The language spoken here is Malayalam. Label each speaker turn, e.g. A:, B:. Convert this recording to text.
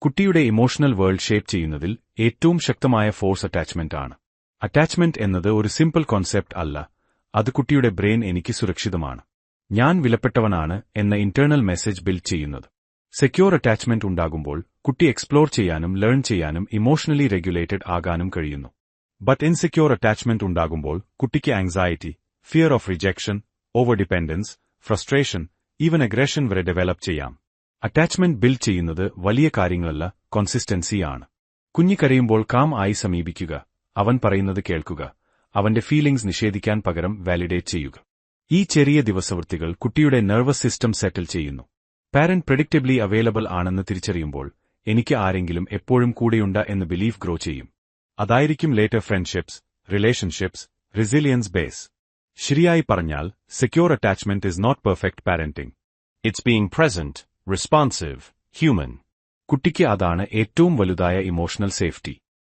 A: കുട്ടിയുടെ ഇമോഷണൽ വേൾഡ് ഷേപ്പ് ചെയ്യുന്നതിൽ ഏറ്റവും ശക്തമായ ഫോഴ്സ് അറ്റാച്ച്മെന്റ് ആണ്. അറ്റാച്ച്മെന്റ് എന്നത് ഒരു സിമ്പിൾ കോൺസെപ്റ്റ് അല്ല, അത് കുട്ടിയുടെ ബ്രെയിൻ എനിക്ക് സുരക്ഷിതമാണ്, ഞാൻ വിലപ്പെട്ടവനാണ് എന്ന ഇന്റേണൽ മെസ്സേജ് ബിൽഡ് ചെയ്യുന്നത്. സെക്യൂർ അറ്റാച്ച്മെന്റ് ഉണ്ടാകുമ്പോൾ കുട്ടി എക്സ്പ്ലോർ ചെയ്യാനും ലേൺ ചെയ്യാനും ഇമോഷണലി റെഗുലേറ്റഡ് ആകാനും കഴിയുന്നു. ബട്ട് ഇൻസെക്യൂർ അറ്റാച്ച്മെന്റ് ഉണ്ടാകുമ്പോൾ കുട്ടിക്ക് anxiety, fear of rejection, over dependence, frustration, even aggression വരെ ഡെവലപ്പ് ചെയ്യാം. അറ്റാച്ച്മെന്റ് ബിൽഡ് ചെയ്യുന്നത് വലിയ കാര്യങ്ങളല്ല, കോൺസിസ്റ്റൻസി ആണ്. കുഞ്ഞ് കരയുമ്പോൾ കാം ആയി സമീപിക്കുക, അവൻ പറയുന്നത് കേൾക്കുക, അവന്റെ ഫീലിംഗ്സ് നിഷേധിക്കാൻ പകരം വാലിഡേറ്റ് ചെയ്യുക. ഈ ചെറിയ ദിവസവൃത്തികൾ കുട്ടിയുടെ നെർവസ് സിസ്റ്റം സെറ്റിൽ ചെയ്യുന്നു. പാരന്റ് പ്രെഡിക്റ്റബിളി അവൈലബിൾ ആണെന്ന് തിരിച്ചറിയുമ്പോൾ എനിക്ക് ആരെങ്കിലും എപ്പോഴും കൂടെയുണ്ട് എന്ന് ബിലീഫ് ഗ്രോ ചെയ്യും. അതായിരിക്കും later friendships, relationships, resilience base. ശരിയായി പറഞ്ഞാൽ secure attachment is not perfect parenting.
B: It's being present, responsive, human.
A: കുട്ടിക്ക് അതാണ് ഏറ്റവും വലുതായ ഇമോഷണൽ സേഫ്റ്റി.